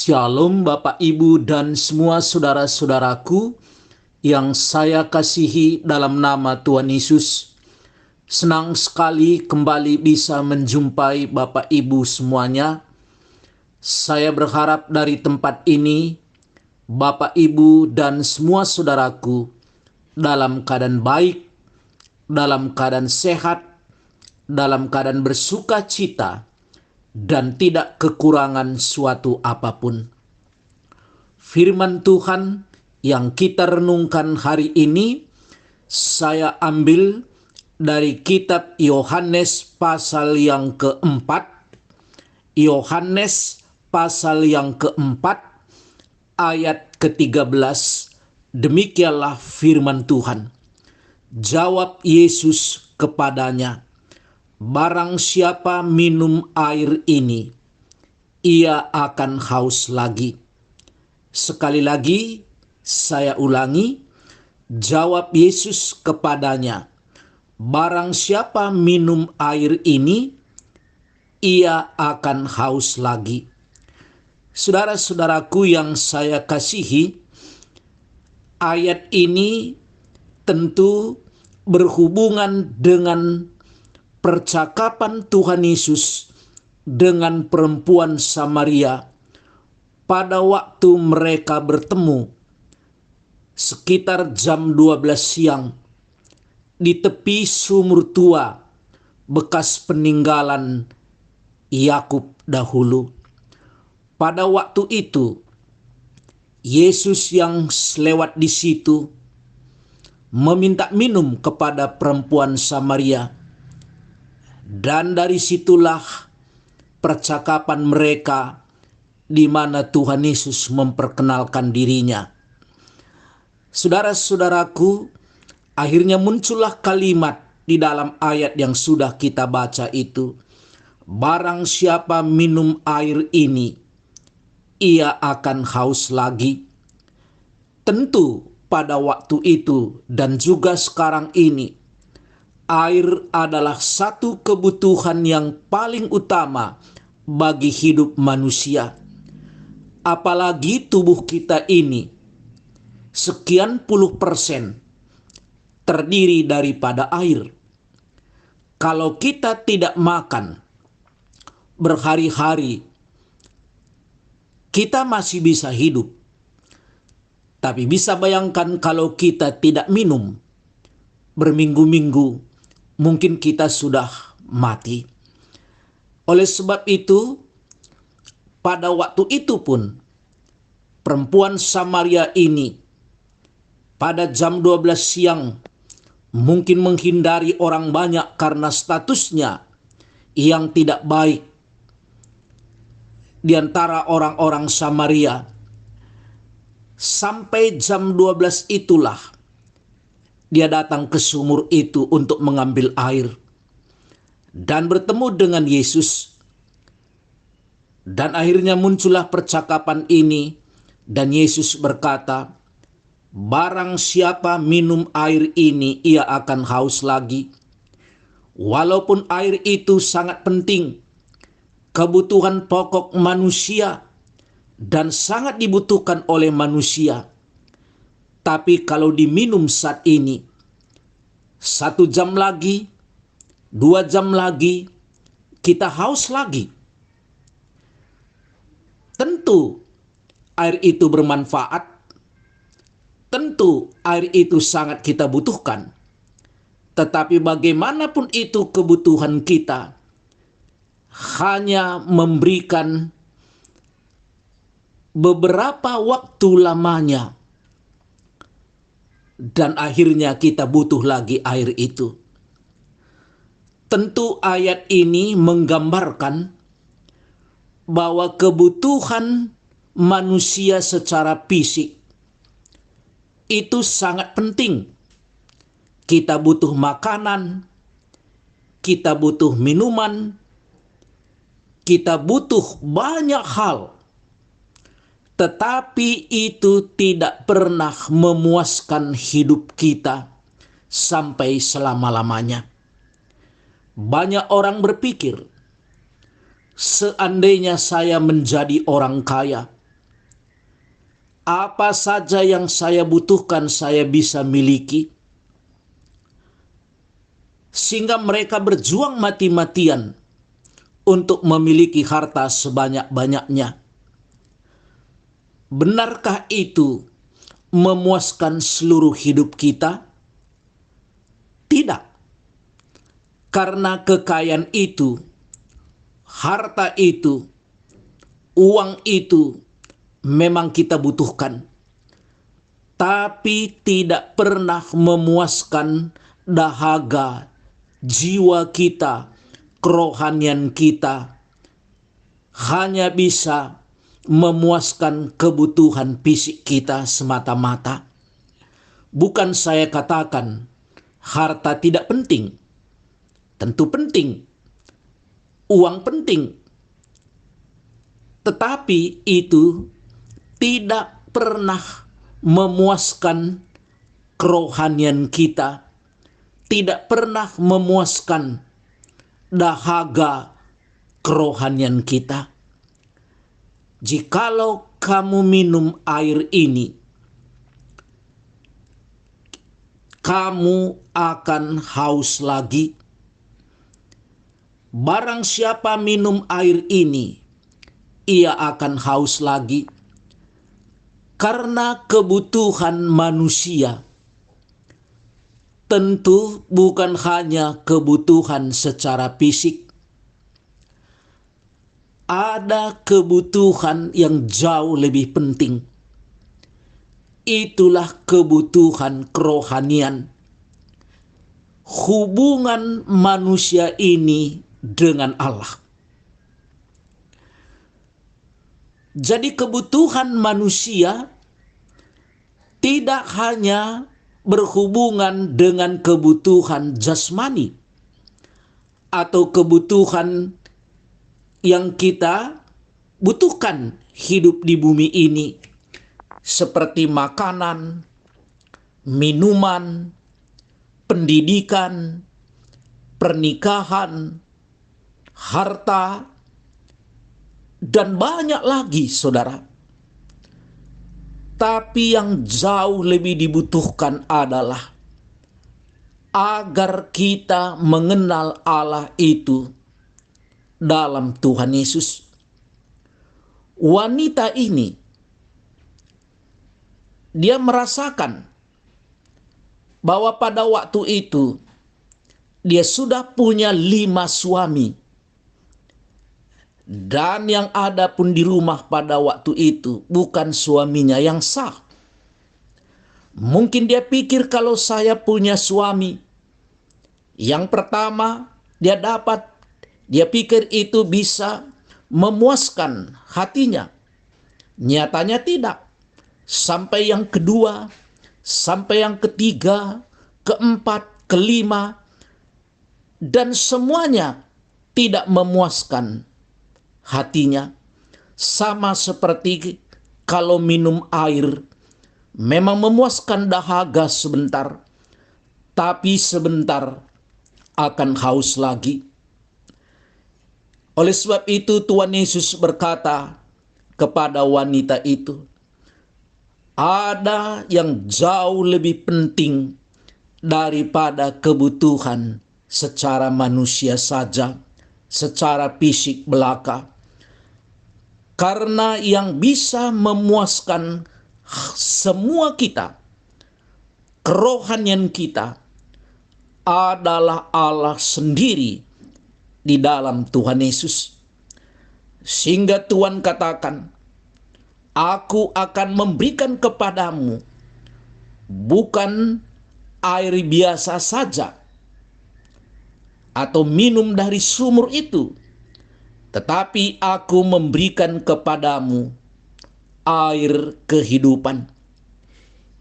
Shalom Bapak Ibu dan semua saudara-saudaraku yang saya kasihi dalam nama Tuhan Yesus. Senang sekali kembali bisa menjumpai Bapak Ibu semuanya. Saya berharap dari tempat ini Bapak Ibu dan semua saudaraku dalam keadaan baik, dalam keadaan sehat, dalam keadaan bersuka cita, dan tidak kekurangan suatu apapun. Firman Tuhan yang kita renungkan hari ini saya ambil dari kitab Yohanes pasal yang keempat. Yohanes pasal yang keempat ayat ke-13. Demikianlah firman Tuhan. Jawab Yesus kepadanya, "Barang siapa minum air ini, ia akan haus lagi." Sekali lagi saya ulangi, jawab Yesus kepadanya, "Barang siapa minum air ini, ia akan haus lagi." Saudara-saudaraku yang saya kasihi, ayat ini tentu berhubungan dengan percakapan Tuhan Yesus dengan perempuan Samaria pada waktu mereka bertemu sekitar jam 12 siang di tepi sumur tua bekas peninggalan Yakub dahulu. Pada waktu itu Yesus yang lewat di situ meminta minum kepada perempuan Samaria, dan dari situlah percakapan mereka di mana Tuhan Yesus memperkenalkan dirinya. Saudara-saudaraku, akhirnya muncullah kalimat di dalam ayat yang sudah kita baca itu. Barang siapa minum air ini, ia akan haus lagi. Tentu pada waktu itu dan juga sekarang ini, air adalah satu kebutuhan yang paling utama bagi hidup manusia. Apalagi tubuh kita ini sekian puluh persen terdiri daripada air. Kalau kita tidak makan berhari-hari, kita masih bisa hidup. Tapi bisa bayangkan kalau kita tidak minum berminggu-minggu, mungkin kita sudah mati. Oleh sebab itu, pada waktu itu pun perempuan Samaria ini pada jam 12 siang mungkin menghindari orang banyak karena statusnya yang tidak baik di antara orang-orang Samaria. Sampai jam 12 itulah dia datang ke sumur itu untuk mengambil air dan bertemu dengan Yesus. Dan akhirnya muncullah percakapan ini, dan Yesus berkata, "Barang siapa minum air ini, ia akan haus lagi." Walaupun air itu sangat penting, kebutuhan pokok manusia, dan sangat dibutuhkan oleh manusia, tapi kalau diminum saat ini, 1 jam lagi, 2 jam lagi, kita haus lagi. Tentu air itu bermanfaat, tentu air itu sangat kita butuhkan. Tetapi bagaimanapun itu kebutuhan kita hanya memberikan beberapa waktu lamanya, dan akhirnya kita butuh lagi air itu. Tentu ayat ini menggambarkan bahwa kebutuhan manusia secara fisik itu sangat penting. Kita butuh makanan, kita butuh minuman, kita butuh banyak hal. Tetapi itu tidak pernah memuaskan hidup kita sampai selama-lamanya. Banyak orang berpikir, seandainya saya menjadi orang kaya, Apa saja yang saya butuhkan saya bisa miliki. Sehingga mereka berjuang mati-matian untuk memiliki harta sebanyak-banyaknya. Benarkah itu memuaskan seluruh hidup kita? Tidak. Karena kekayaan itu, harta itu, uang itu memang kita butuhkan. Tapi tidak pernah memuaskan dahaga jiwa kita, kerohanian kita. Hanya bisa memuaskan kebutuhan fisik kita semata-mata. Bukan saya katakan harta tidak penting. Tentu penting. Uang penting. Tetapi itu tidak pernah memuaskan kerohanian kita. Tidak pernah memuaskan dahaga kerohanian kita. Jikalau kamu minum air ini, kamu akan haus lagi. Barang siapa minum air ini, ia akan haus lagi. Karena kebutuhan manusia tentu bukan hanya kebutuhan secara fisik. Ada kebutuhan yang jauh lebih penting. Itulah kebutuhan kerohanian. Hubungan manusia ini dengan Allah. Jadi kebutuhan manusia tidak hanya berhubungan dengan kebutuhan jasmani atau kebutuhan yang kita butuhkan hidup di bumi ini, seperti makanan, minuman, pendidikan, pernikahan, harta, dan banyak lagi, saudara. Tapi yang jauh lebih dibutuhkan adalah agar kita mengenal Allah itu dalam Tuhan Yesus. Wanita ini, dia merasakan bahwa pada waktu itu dia sudah punya 5 suami. Dan yang ada pun di rumah pada waktu itu bukan suaminya yang sah. Mungkin dia pikir kalau saya punya suami, yang pertama dia pikir itu bisa memuaskan hatinya. Nyatanya tidak. Sampai yang kedua, sampai yang ketiga, keempat, kelima, dan semuanya tidak memuaskan hatinya. Sama seperti kalau minum air, memang memuaskan dahaga sebentar, tapi sebentar akan haus lagi. Oleh sebab itu Tuhan Yesus berkata kepada wanita itu, ada yang jauh lebih penting daripada kebutuhan secara manusia saja, secara fisik belaka. Karena yang bisa memuaskan semua kita, kerohanian kita, adalah Allah sendiri di dalam Tuhan Yesus. Sehingga Tuhan katakan, aku akan memberikan kepadamu bukan air biasa saja atau minum dari sumur itu, tetapi aku memberikan kepadamu air kehidupan.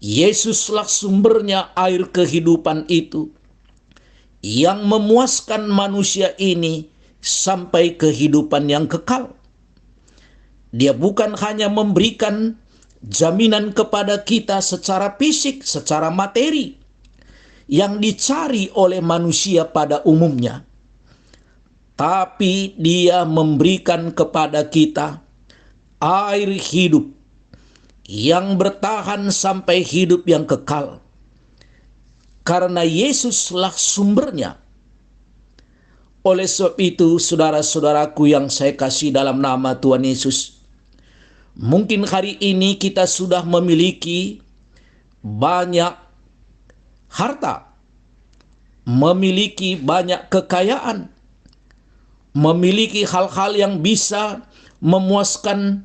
Yesuslah sumbernya air kehidupan itu, yang memuaskan manusia ini sampai kehidupan yang kekal. Dia bukan hanya memberikan jaminan kepada kita secara fisik, secara materi, yang dicari oleh manusia pada umumnya. Tapi dia memberikan kepada kita air hidup yang bertahan sampai hidup yang kekal. Karena Yesuslah sumbernya. Oleh sebab itu, saudara-saudaraku yang saya kasih dalam nama Tuhan Yesus, mungkin hari ini kita sudah memiliki banyak harta, memiliki banyak kekayaan, memiliki hal-hal yang bisa memuaskan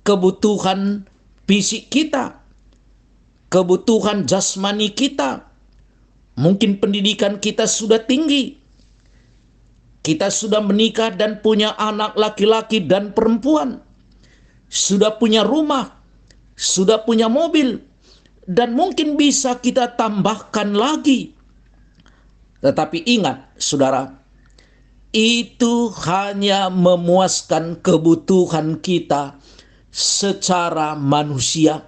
kebutuhan fisik kita, kebutuhan jasmani kita. Mungkin pendidikan kita sudah tinggi, kita sudah menikah dan punya anak laki-laki dan perempuan, sudah punya rumah, sudah punya mobil, dan mungkin bisa kita tambahkan lagi. Tetapi ingat, saudara, itu hanya memuaskan kebutuhan kita secara manusia.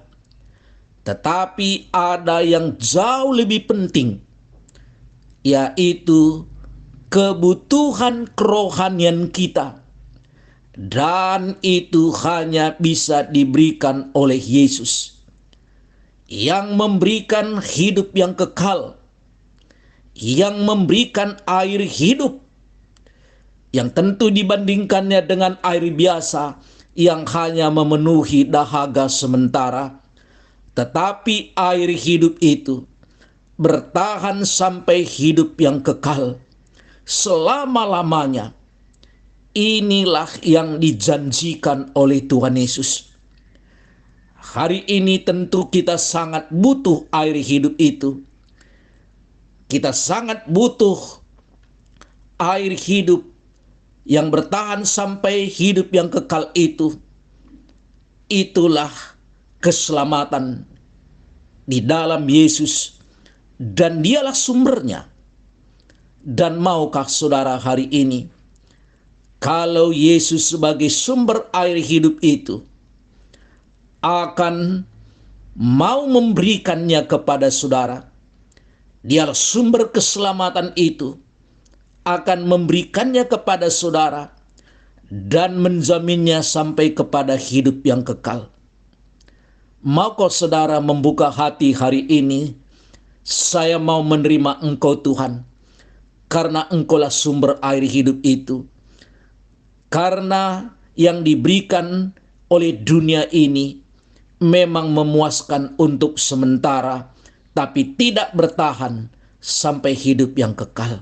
Tetapi ada yang jauh lebih penting, yaitu kebutuhan kerohanian kita. Dan itu hanya bisa diberikan oleh Yesus, yang memberikan hidup yang kekal, yang memberikan air hidup, yang tentu dibandingkannya dengan air biasa yang hanya memenuhi dahaga sementara. Tetapi air hidup itu bertahan sampai hidup yang kekal selama-lamanya. Inilah yang dijanjikan oleh Tuhan Yesus. Hari ini tentu kita sangat butuh air hidup itu. Kita sangat butuh air hidup yang bertahan sampai hidup yang kekal itu. Itulah keselamatan di dalam Yesus, dan dialah sumbernya. Dan maukah saudara hari ini, kalau Yesus sebagai sumber air hidup itu akan mau memberikannya kepada saudara, dialah sumber keselamatan itu, akan memberikannya kepada saudara dan menjaminnya sampai kepada hidup yang kekal. Maukah saudara membuka hati hari ini? Saya mau menerima Engkau Tuhan, karena Engkaulah sumber air hidup itu. Karena yang diberikan oleh dunia ini memang memuaskan untuk sementara, tapi tidak bertahan sampai hidup yang kekal.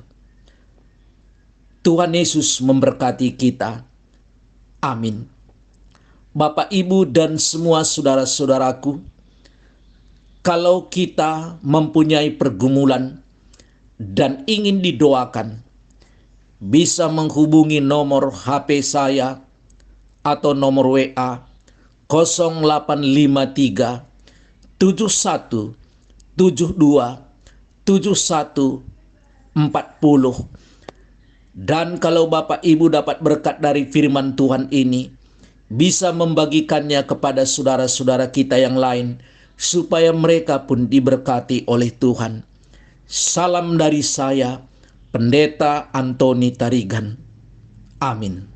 Tuhan Yesus memberkati kita. Amin. Bapak, Ibu, dan semua saudara-saudaraku, kalau kita mempunyai pergumulan dan ingin didoakan, bisa menghubungi nomor HP saya atau nomor WA 0853 71 72 71 40. Dan kalau Bapak Ibu dapat berkat dari firman Tuhan ini, bisa membagikannya kepada saudara-saudara kita yang lain, supaya mereka pun diberkati oleh Tuhan. Salam dari saya, Pendeta Antoni Tarigan. Amin.